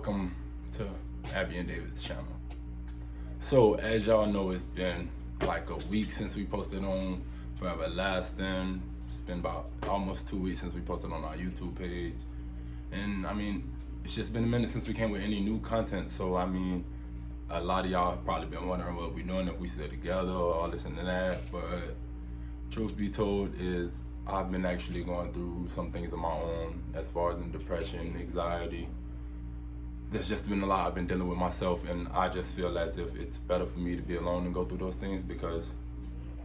welcome to Abby and David's channel. So as y'all know, it's been like a week since we posted on Forever Lasting. It's been about almost 2 weeks since we posted on our YouTube page. And I mean, it's just been a minute since we came with any new content. So I mean, a lot of y'all have probably been wondering what we're doing, if we stay together or all this and that. But truth be told is I've been actually going through some things of my own as far as in depression, anxiety. There's just been a lot I've been dealing with myself, and I just feel as if it's better for me to be alone and go through those things because,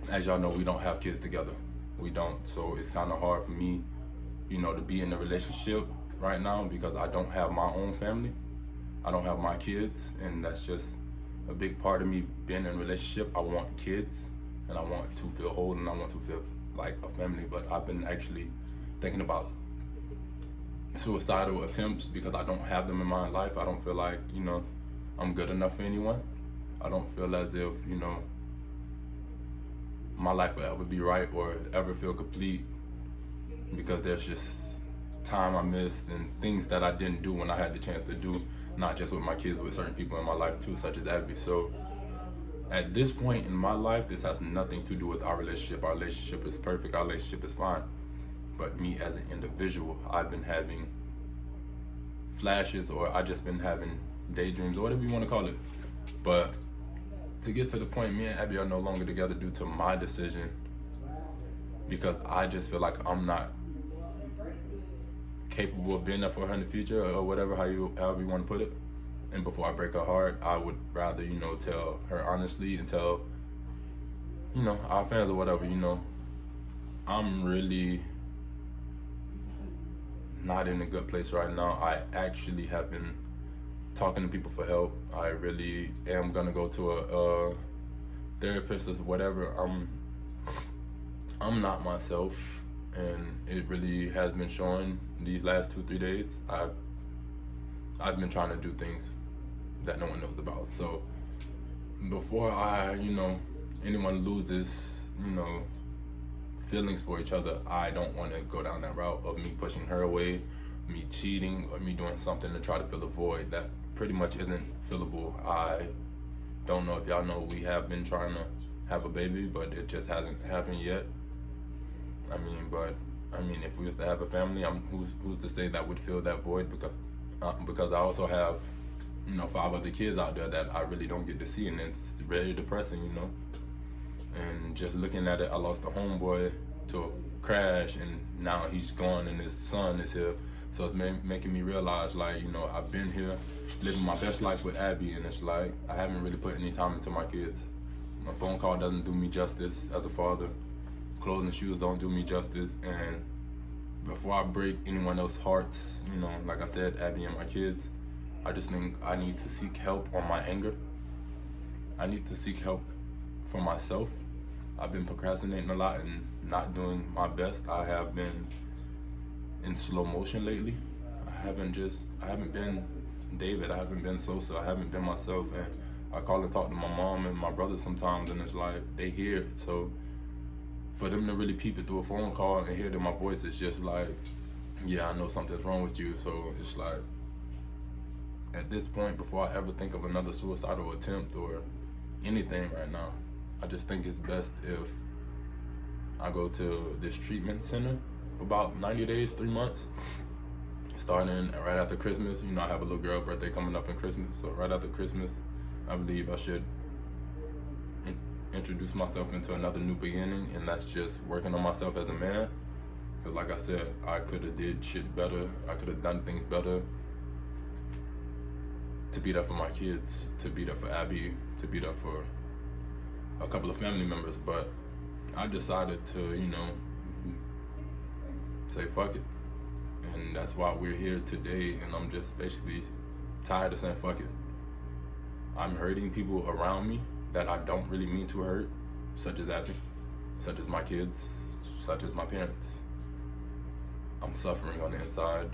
as y'all know, we don't have kids together. We don't, so it's kind of hard for me, to be in a relationship right now because I don't have my own family. I don't have my kids, and that's just a big part of me being in a relationship. I want kids, and I want to feel whole, and I want to feel like a family, but I've been actually thinking about suicidal attempts because I don't have them in my life. I don't feel like, I'm good enough for anyone. I don't feel as if, my life will ever be right or ever feel complete because there's just time I missed and things that I didn't do when I had the chance to do, not just with my kids, with certain people in my life too, such as Abby. So at this point in my life, this has nothing to do with our relationship. Our relationship is perfect, our relationship is fine. But me as an individual, I've been having flashes, or I just been having daydreams, or whatever you want to call it. But to get to the point, me and Abby are no longer together due to my decision because I just feel like I'm not capable of being there for her in the future, or whatever, however you want to put it. And before I break her heart, I would rather, tell her honestly and tell, our fans or whatever, I'm really not in a good place right now. I actually have been talking to people for help. I really am gonna go to a therapist or whatever. I'm not myself, and it really has been showing these last 2-3 days. I've been trying to do things that no one knows about. So before anyone loses, feelings for each other, I don't want to go down that route of me pushing her away, me cheating, or me doing something to try to fill a void that pretty much isn't fillable. I don't know if y'all know, we have been trying to have a baby, but it just hasn't happened yet. If we was to have a family, who's to say that would fill that void? Because I also have 5 other kids out there that I really don't get to see, and it's very depressing, And just looking at it, I lost a homeboy to a crash, and now he's gone, and his son is here. So it's making me realize, I've been here living my best life with Abby, and it's like I haven't really put any time into my kids. My phone call doesn't do me justice as a father. Clothes and shoes don't do me justice. And before I break anyone else's hearts, like I said, Abby and my kids, I just think I need to seek help on my anger. I need to seek help for myself. I've been procrastinating a lot and not doing my best. I have been in slow motion lately. I haven't been David. I haven't been Sosa. I haven't been myself. And I call and talk to my mom and my brother sometimes, and it's like they hear it. So for them to really peep it through a phone call and hear my voice, it's just like, yeah, I know something's wrong with you. So it's like, at this point, before I ever think of another suicidal attempt or anything right now, I just think it's best if I go to this treatment center for about 90 days, 3 months, starting right after Christmas. I have a little girl birthday coming up in Christmas, so right after Christmas, I believe I should introduce myself into another new beginning, and that's just working on myself as a man. Because like I said, I could have did shit better. I could have done things better to be there for my kids, to be there for Abby, to be there for a couple of family members. But I decided to, say fuck it. And that's why we're here today, and I'm just basically tired of saying fuck it. I'm hurting people around me that I don't really mean to hurt, such as Abby, such as my kids, such as my parents. I'm suffering on the inside.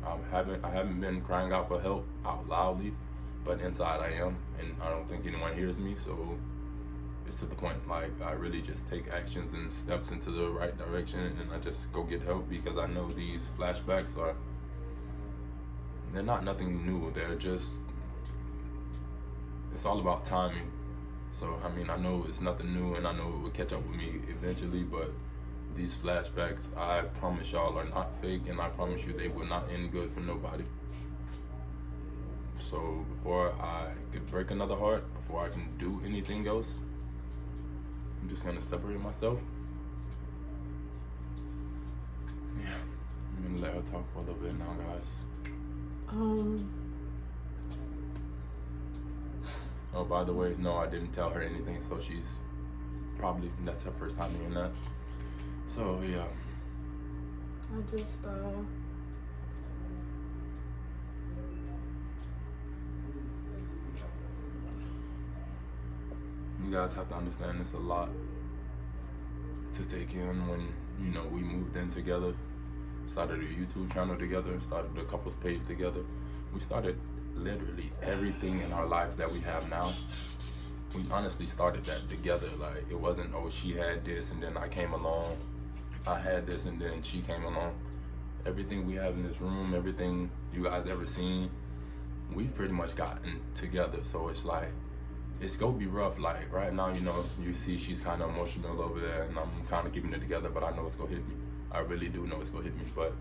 I haven't been crying out for help out loudly, but inside I am, and I don't think anyone hears me. So it's to the point, like, I really just take actions and steps into the right direction, and I just go get help because I know these flashbacks are they're not nothing new. They're just, it's all about timing. So, I mean, I know it's nothing new and I know it will catch up with me eventually, but these flashbacks, I promise y'all, are not fake, and I promise you they will not end good for nobody. So before I could break another heart, before I can do anything else, I'm just gonna separate myself. Yeah, I'm gonna let her talk for a little bit now, guys. Oh, by the way, no, I didn't tell her anything, so she's probably, that's her first time hearing that. So, yeah. I just, you guys have to understand it's a lot to take in when, you know, we moved in together, started a YouTube channel together, started a couples page together. We started literally everything in our life that we have now. We honestly started that together. Like, it wasn't, oh, she had this and then I came along. I had this and then she came along. Everything we have in this room, everything you guys ever seen, we've pretty much gotten together. So it's like, it's gonna be rough. Like right now, you know, you see she's kind of emotional over there and I'm kind of keeping it together, but I know it's gonna hit me. I really do know it's gonna hit me, but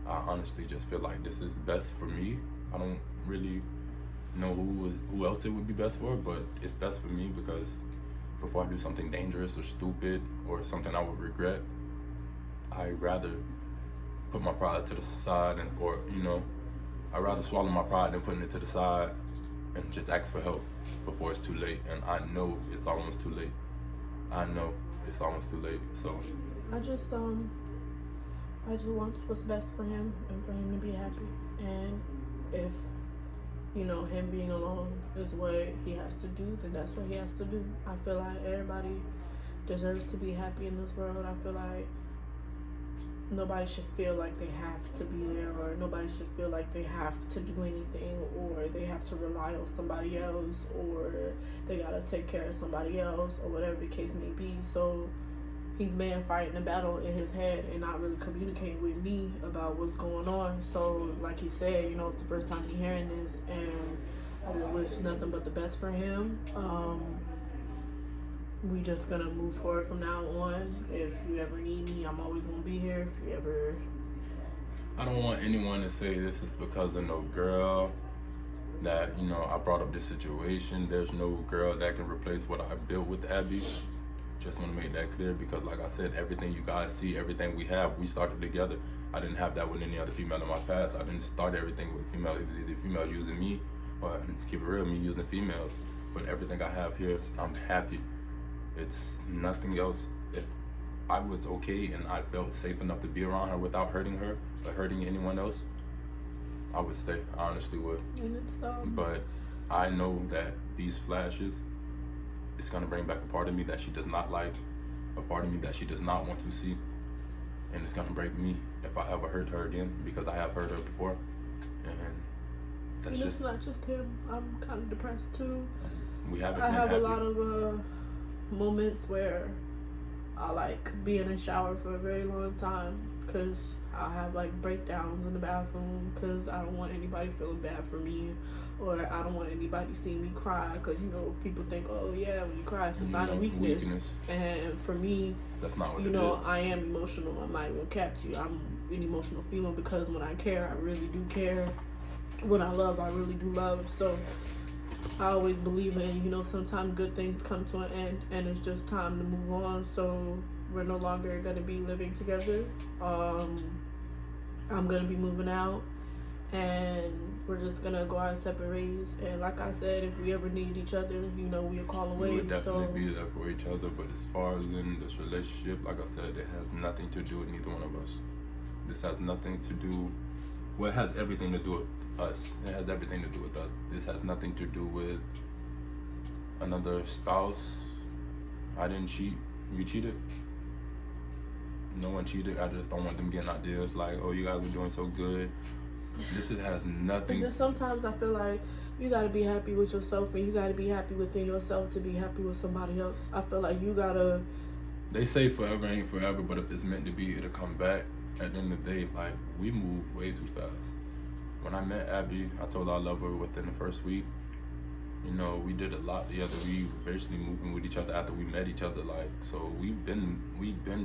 I honestly just feel like this is best for me. I don't really know who else it would be best for, but it's best for me because before I do something dangerous or stupid or something I would regret, I'd rather put my pride to the side or, you know, I'd rather swallow my pride than putting it to the side and just ask for help before it's too late. And I know it's almost too late. I know it's almost too late. So I just want what's best for him and for him to be happy. And if, you know, him being alone is what he has to do, then that's what he has to do. I feel like everybody deserves to be happy in this world. I feel like nobody should feel like they have to be there, or nobody should feel like they have to do anything, or they have to rely on somebody else, or they gotta take care of somebody else, or whatever the case may be. So he's been fighting a battle in his head and not really communicating with me about what's going on. So like he said, you know, it's the first time he's hearing this, and I just wish nothing but the best for him. We just gonna move forward from now on. If you ever need me, I'm always gonna be here. If you ever, I don't want anyone to say this is because of no girl, that, you know, I brought up this situation. There's no girl that can replace what I built with Abby. Just want to make that clear, because like I said, everything you guys see, everything we have, we started together. I didn't have that with any other female in my past. I didn't start everything with females. Either females using me, or keep it real, me using females. But everything I have here, I'm happy. It's nothing else. If I was okay and I felt safe enough to be around her without hurting her or hurting anyone else, I would stay. I honestly would. and it's But I know that these flashes, it's gonna bring back a part of me that she does not like, a part of me that she does not want to see, and it's gonna break me if I ever hurt her again, because I have hurt her before, and that's and just. it's not just him. I'm kind of depressed too. We haven't. I been have happy. a lot of moments where I like be in the shower for a very long time, because I'll have like breakdowns in the bathroom because I don't want anybody feeling bad for me, or I don't want anybody seeing me cry, because, you know, people think, oh yeah, when you cry it's a sign of weakness. And for me, that's not what you it know, is. I am emotional. I'm not even gonna cap to you. I'm an emotional female, because when I care, I really do care. When I love, I really do love. So I always believe in, you know, sometimes good things come to an end and it's just time to move on. So we're no longer going to be living together. I'm going to be moving out, and we're just going to go our separate ways. And like I said, if we ever need each other, you know, we'll call away. We would definitely be there for each other, but as far as in this relationship, like I said, it has nothing to do with neither one of us. This has nothing to do, well, it has everything to do with us. It has everything to do with us. This has nothing to do with another spouse. I didn't cheat. You cheated? No one cheated. I just don't want them getting ideas like, oh, you guys are doing so good. This has nothing. And just sometimes I feel like you gotta be happy with yourself, and you gotta be happy within yourself to be happy with somebody else. I feel like you gotta. They say forever ain't forever, but if it's meant to be, it'll come back. At the end of the day, like, we move way too fast. when I met Abby, I told her I love her within the first week. You know, we did a lot together. We were basically moving with each other after we met each other. Like, so we've been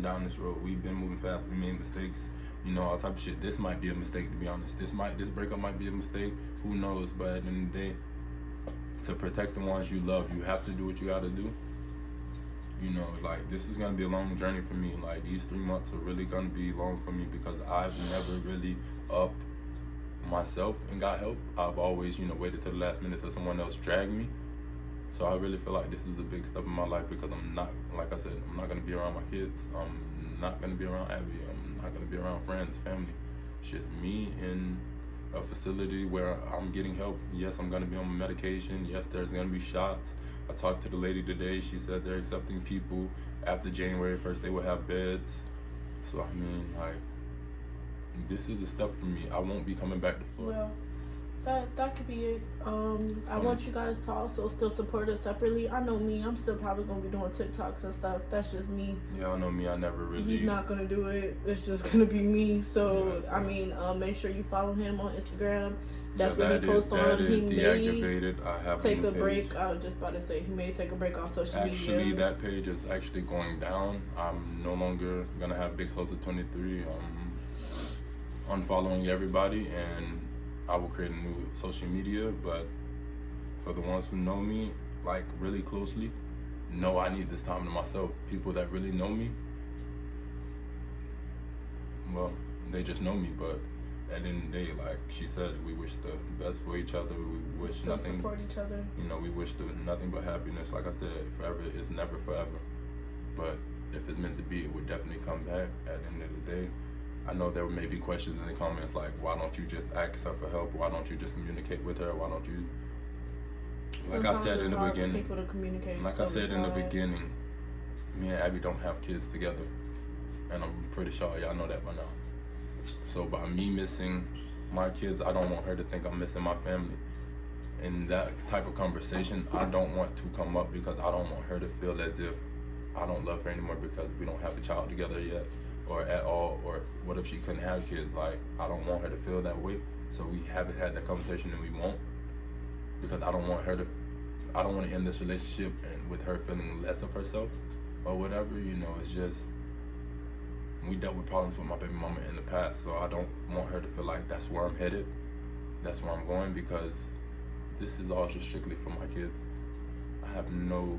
down this road. We've been moving fast. We made mistakes. You know, all type of shit. This might be a mistake, to be honest. This breakup might be a mistake. Who knows? But at the end of the day, to protect the ones you love, you have to do what you gotta do. You know, like, this is gonna be a long journey for me. Like, these 3 months are really gonna be long for me because I've never really up myself and got help. I've always, you know, waited till the last minute till someone else dragged me. So I really feel like this is a big step in my life because I'm not, like I said, I'm not gonna be around my kids. I'm not gonna be around Abby. I'm not gonna be around friends, family. It's just me in a facility where I'm getting help. Yes, I'm gonna be on medication. Yes, there's gonna be shots. I talked to the lady today. She said they're accepting people after January 1st. They will have beds. So I mean, like, this is a step for me. I won't be coming back to Florida. Well, that could be it. I want you guys to also still support us separately. I know me, I'm still probably gonna be doing TikToks and stuff. That's just me. Y'all know me, I never really. He's not gonna do it. It's just gonna be me. So Yeah, so. I mean, make sure you follow him on Instagram. That's yeah, what he posts on. He deactivated. I have take a page. break. I was just about to say he may take a break off social media. Actually, that page is actually going down. I'm no longer gonna have Big Sosa 23. Unfollowing everybody, and I will create a new social media. But for the ones who know me, like, really closely, know I need this time to myself. People that really know me, well, they just know me. But at the end of the day, like she said, we wish the best for each other. We wish still nothing. Support each other. You know, we wish nothing but happiness. Like I said, forever is never forever. But if it's meant to be, it would definitely come back at the end of the day. I know there may be questions in the comments like, why don't you just ask her for help? Why don't you just communicate with her? Why don't you? Like I said in the beginning. People to communicate. Like I said in the beginning, me and Abby don't have kids together, and I'm pretty sure y'all know that by now. So by me missing my kids, I don't want her to think I'm missing my family. In that type of conversation, I don't want to come up because I don't want her to feel as if I don't love her anymore because we don't have a child together yet. Or at all, or what if she couldn't have kids? Like, I don't want her to feel that way. So we haven't had that conversation, and we won't, because I don't want to end this relationship and with her feeling less of herself or whatever. You know, it's just, we dealt with problems with my baby mama in the past, so I don't want her to feel like that's where I'm headed, that's where I'm going, because this is all just strictly for my kids. I have no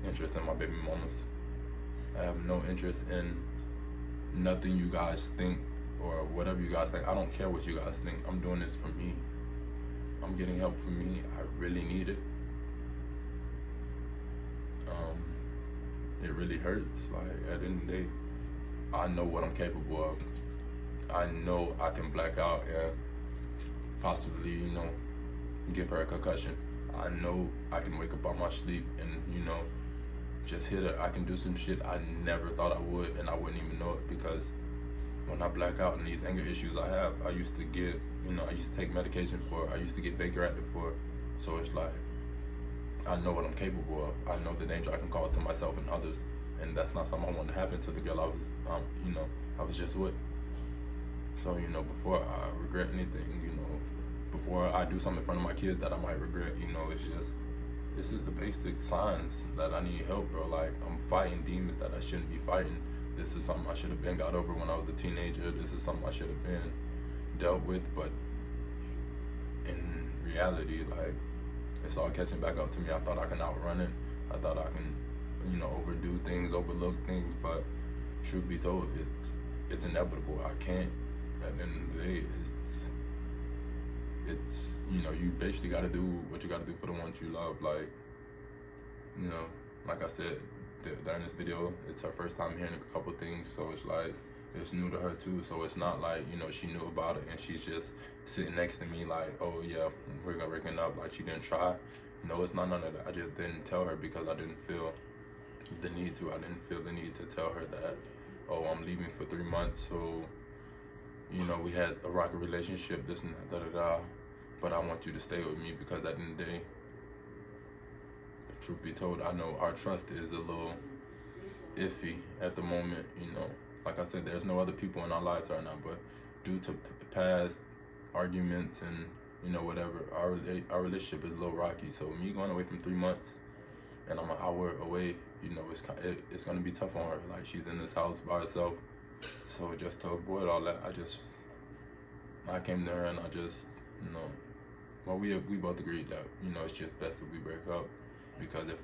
interest in my baby mamas. I have no interest in nothing you guys think or whatever you guys think. I don't care what you guys think. I'm doing this for me. I'm getting help for me. I really need it. It really hurts. Like, at the end of the day, I know what I'm capable of. I know I can black out and possibly, you know, give her a concussion. I know I can wake up on my sleep and, you know, just hit her. I can do some shit I never thought I would, and I wouldn't even know it, because when I black out and these anger issues I have, I used to get, you know, I used to take medication for it. I used to get Baker Active for it. So it's like, I know what I'm capable of. I know the danger I can cause to myself and others, and that's not something I want to happen to the girl I was, you know, I was just with. So, you know, before I regret anything, you know, before I do something in front of my kids that I might regret, you know, it's just, this is the basic signs that I need help, bro. Like, I'm fighting demons that I shouldn't be fighting. This is something I should have been got over when I was a teenager. This is something I should have been dealt with, but in reality, like, it's all catching back up to me. I thought I can outrun it. I thought I can, you know, overdo things, overlook things, but truth be told, it's inevitable. I can't. At the end of the day, it's you know, you basically got to do what you got to do for the ones you love. Like, you know, like I said during this video, it's her first time hearing a couple things, so it's like, it's new to her too. So it's not like, you know, she knew about it and she's just sitting next to me like, oh yeah, we're gonna breaking up, like she didn't try. No, it's not none of that. I just didn't tell her because I didn't feel the need to. I didn't feel the need to tell her that, oh, I'm leaving for 3 months, so, you know, we had a rocky relationship, this and that, da-da-da, but I want you to stay with me, because at the end of the day, truth be told, I know our trust is a little iffy at the moment, you know. Like I said, there's no other people in our lives right now, but due to past arguments and whatever. Our relationship is a little rocky. So me going away from 3 months and I'm an hour away, it's gonna be tough on her. Like she's in this house by herself. So just to avoid all that, I came there and I just well, we both agreed that it's just best if we break up, because if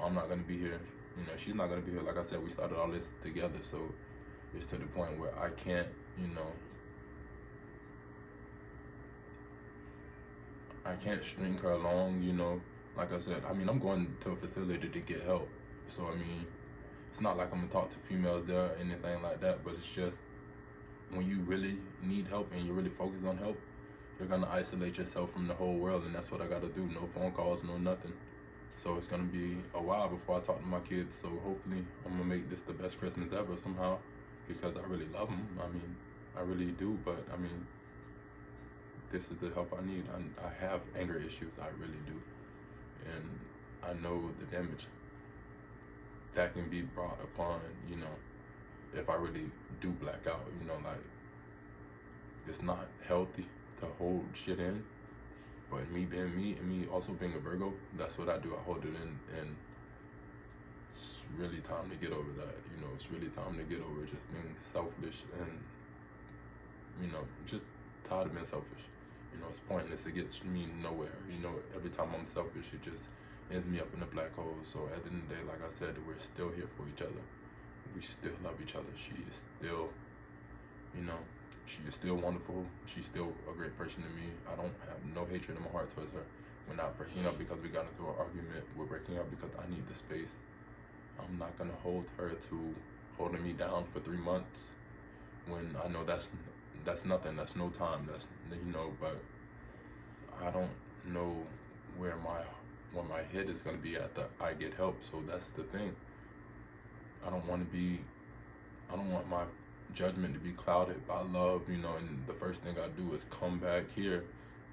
I'm not gonna be here, she's not gonna be here. Like I said, we started all this together, so it's to the point where I can't I can't string her along. Like I said, I'm going to a facility to get help, so it's not like I'm gonna talk to females there or anything like that, but it's just when you really need help and you're really focused on help, you're gonna isolate yourself from the whole world, and that's what I gotta do. No phone calls, no nothing. So it's gonna be a while before I talk to my kids. So hopefully I'm gonna make this the best Christmas ever somehow, because I really love them. I really do, but this is the help I need. I have anger issues, I really do, and I know the damage that can be brought upon, if I really do black out. Like, it's not healthy to hold shit in, but me being me and me also being a Virgo, that's what I do. I hold it in, and it's really time to get over that. It's really time to get over just being selfish and just tired of being selfish. It's pointless. It gets me nowhere. Every time I'm selfish, it just ends me up in a black hole. So at the end of the day, like I said, we're still here for each other. We still love each other. She is still, she is still wonderful. She's still a great person to me. I don't have no hatred in my heart towards her. We're not breaking up because we got into an argument. We're breaking up because I need the space. I'm not gonna hold her to holding me down for 3 months when I know that's nothing. That's no time. That's but I don't know where my head is gonna be after I get help. So that's the thing. I don't want my judgment to be clouded by love, and the first thing I do is come back here,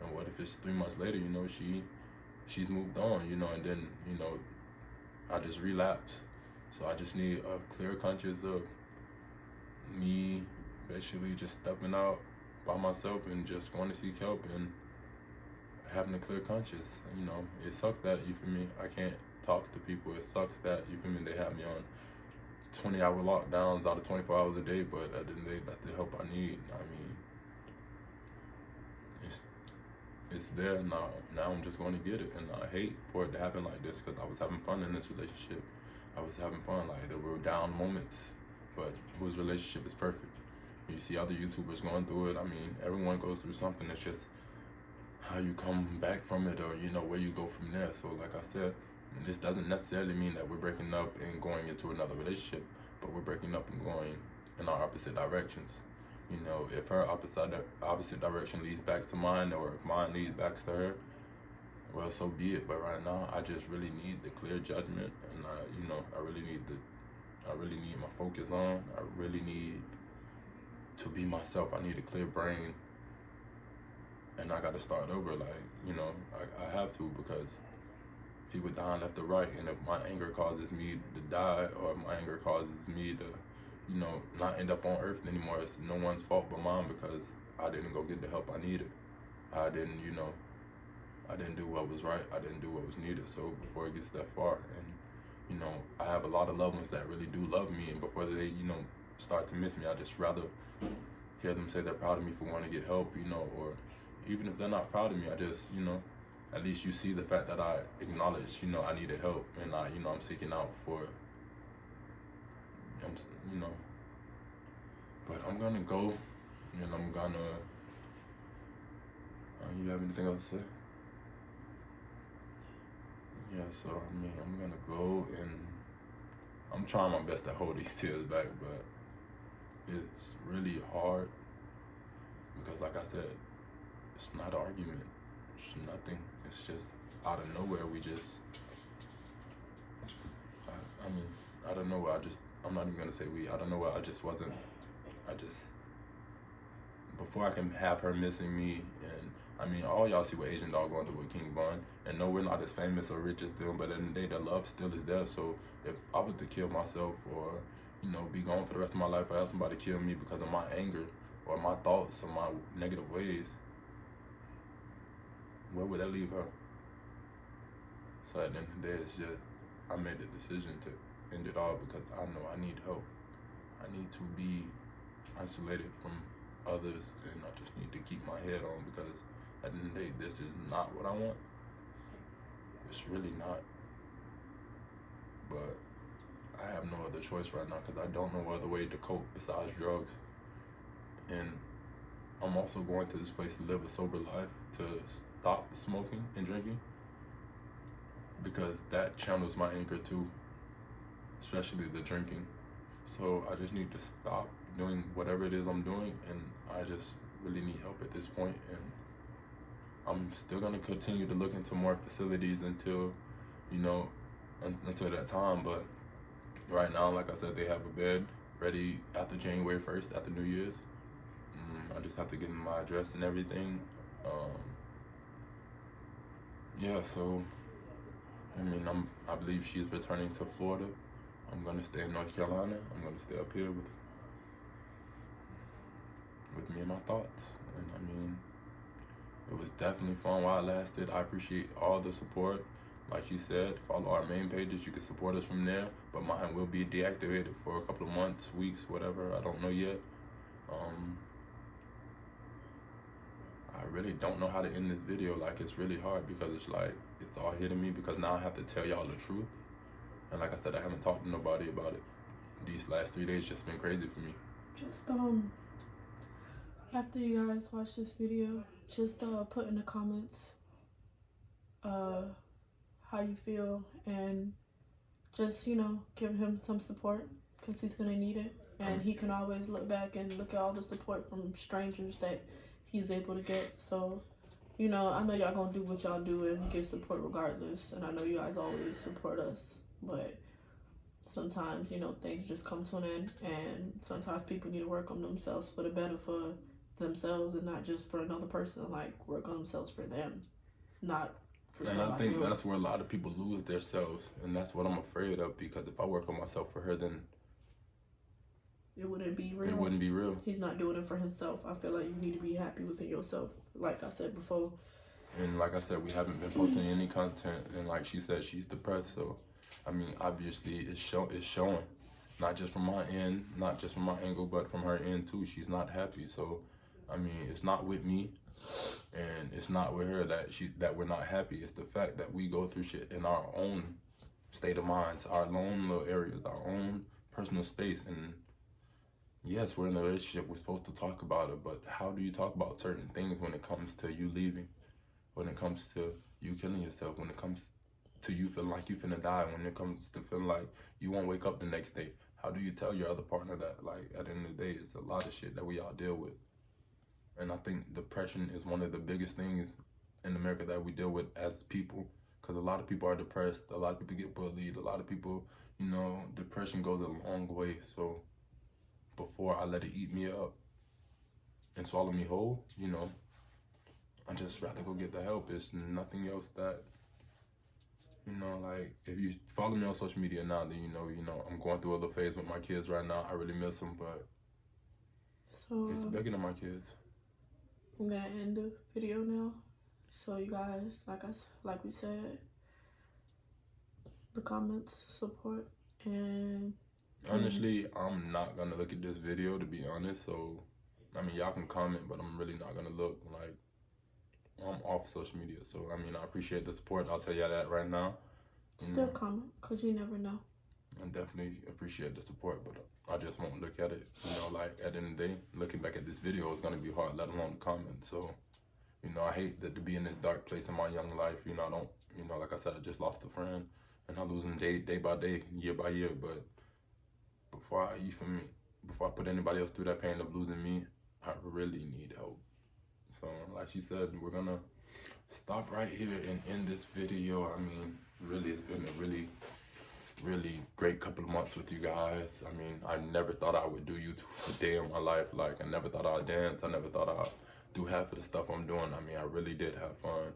and what if it's 3 months later, she's moved on, and then, I just relapse. So I just need a clear conscience of me basically just stepping out by myself and just going to seek help and having a clear conscience. It sucks that, you feel me, I can't talk to people. It sucks that, you feel me, they have me on 20-hour lockdowns out of 24 hours a day, but at the end of the day, that's the help I need. It's there now. Now I'm just going to get it, and I hate for it to happen like this, because I was having fun in this relationship. I was having fun. Like, there were down moments, but whose relationship is perfect? You see other YouTubers going through it. Everyone goes through something. It's just how you come back from it, or where you go from there. So like I said, this doesn't necessarily mean that we're breaking up and going into another relationship, but we're breaking up and going in our opposite directions. If her opposite direction leads back to mine, or if mine leads back to her, well, so be it. But right now, I just really need the clear judgment, and I really need my focus on. I really need to be myself. I need a clear brain, and I got to start over. I have to, because people dying left or right, and if my anger causes me to die, or if my anger causes me to not end up on earth anymore, it's no one's fault but mine, because I didn't go get the help I needed. I didn't do what was right. I didn't do what was needed. So before it gets that far, and I have a lot of loved ones that really do love me, and before they start to miss me, I just rather hear them say they're proud of me for wanting to get help, or even if they're not proud of me, I just at least you see the fact that I acknowledge I needed help, and I'm seeking out for it. But I'm gonna go, and I'm gonna you have anything else to say? Yeah, so I'm gonna go, and I'm trying my best to hold these tears back, but it's really hard, because like I said, it's not an argument, it's nothing. It's just out of nowhere, we just I don't know, I'm not even gonna say we, I don't know, before I can have her missing me, and all y'all see what Asian Dog going through with King Von, and no, we're not as famous or rich as them, but at the end of the day, the love still is there. So if I was to kill myself, or be gone for the rest of my life, or have somebody kill me because of my anger or my thoughts or my negative ways, where would that leave her? So at the end of the day, it's just, I made the decision to end it all because I know I need help. I need to be isolated from others, and I just need to keep my head on, because at the end of the day, this is not what I want. It's really not. But I have no other choice right now because I don't know other way to cope besides drugs. And I'm also going to this place to live a sober life, to stop smoking and drinking, because that channels my anger too, especially the drinking. So I just need to stop doing whatever it is I'm doing, and I just really need help at this point. And I'm still gonna continue to look into more facilities until, you know, until that time. But right now, like I said, they have a bed ready after January 1st, after New Year's. I just have to give them my address and everything. Yeah, so I mean, I believe she's returning to Florida. I'm gonna stay in North Carolina. I'm gonna stay up here with me and my thoughts. And I mean, it was definitely fun while it lasted. I appreciate all the support. Like she said, follow our main pages. You can support us from there, but mine will be deactivated for a couple of months, weeks, whatever. I don't know yet. I really don't know how to end this video. Like, it's really hard because it's like, it's all hitting me because now I have to tell y'all the truth. And like I said, I haven't talked to nobody about it. These last 3 days just been crazy for me. Just after you guys watch this video, just put in the comments how you feel, and just, you know, give him some support because he's gonna need it. And he can always look back and look at all the support from strangers that he's able to get. So, you know, I know y'all gonna do what y'all do and give support regardless, and I know you guys always support us, but sometimes, you know, things just come to an end, and sometimes people need to work on themselves for the better for themselves and not just for another person. Like, work on themselves for them, not for somebody else. And I think that's where a lot of people lose themselves, and that's what I'm afraid of, because if I work on myself for her, then it wouldn't be real. It wouldn't be real. He's not doing it for himself. I feel like you need to be happy within yourself, like I said before. And like I said, we haven't been posting any content, and like she said, she's depressed. So, I mean, obviously it's showing, not just from my end, not just from my angle, but from her end too. She's not happy. So, I mean, it's not with me, and it's not with her that we're not happy. It's the fact that we go through shit in our own state of minds, our own little areas, our own personal space. And yes, we're in a relationship, we're supposed to talk about it, but how do you talk about certain things when it comes to you leaving, when it comes to you killing yourself, when it comes to you feeling like you finna die, when it comes to feeling like you won't wake up the next day? How do you tell your other partner that? Like, at the end of the day, it's a lot of shit that we all deal with. And I think depression is one of the biggest things in America that we deal with as people, because a lot of people are depressed, a lot of people get bullied, a lot of people, you know, depression goes a long way. So before I let it eat me up and swallow me whole, you know, I just rather go get the help. It's nothing else that, you know, like, if you follow me on social media now, then you know, I'm going through a little phase with my kids right now. I really miss them, but so it's begging to my kids. I'm gonna end the video now. So you guys, like we said, the comments, support, and honestly, I'm not gonna look at this video, to be honest. So, I mean, y'all can comment, but I'm really not gonna look. Like, I'm off social media. So, I mean, I appreciate the support. I'll tell y'all that right now. Still comment, because you never know. I definitely appreciate the support, but I just won't look at it. You know, like, at the end of the day, looking back at this video is gonna be hard, let alone the comments. So, you know, I hate that to be in this dark place in my young life. You know, I don't, you know, like I said, I just lost a friend, and I lose him day by day, year by year. But before I put anybody else through that pain of losing me, I really need help. So, like she said, we're gonna stop right here and end this video. I mean, really, it's been a really great couple of months with you guys. I mean, I never thought I would do YouTube a day in my life. Like, I never thought I'd dance. I never thought I'd do half of the stuff I'm doing. I mean, I really did have fun.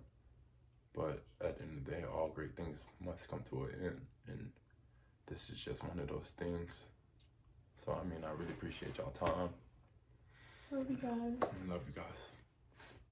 But at the end of the day, all great things must come to an end. And this is just one of those things. So, I mean, I really appreciate y'all time. Love you guys. Love you guys.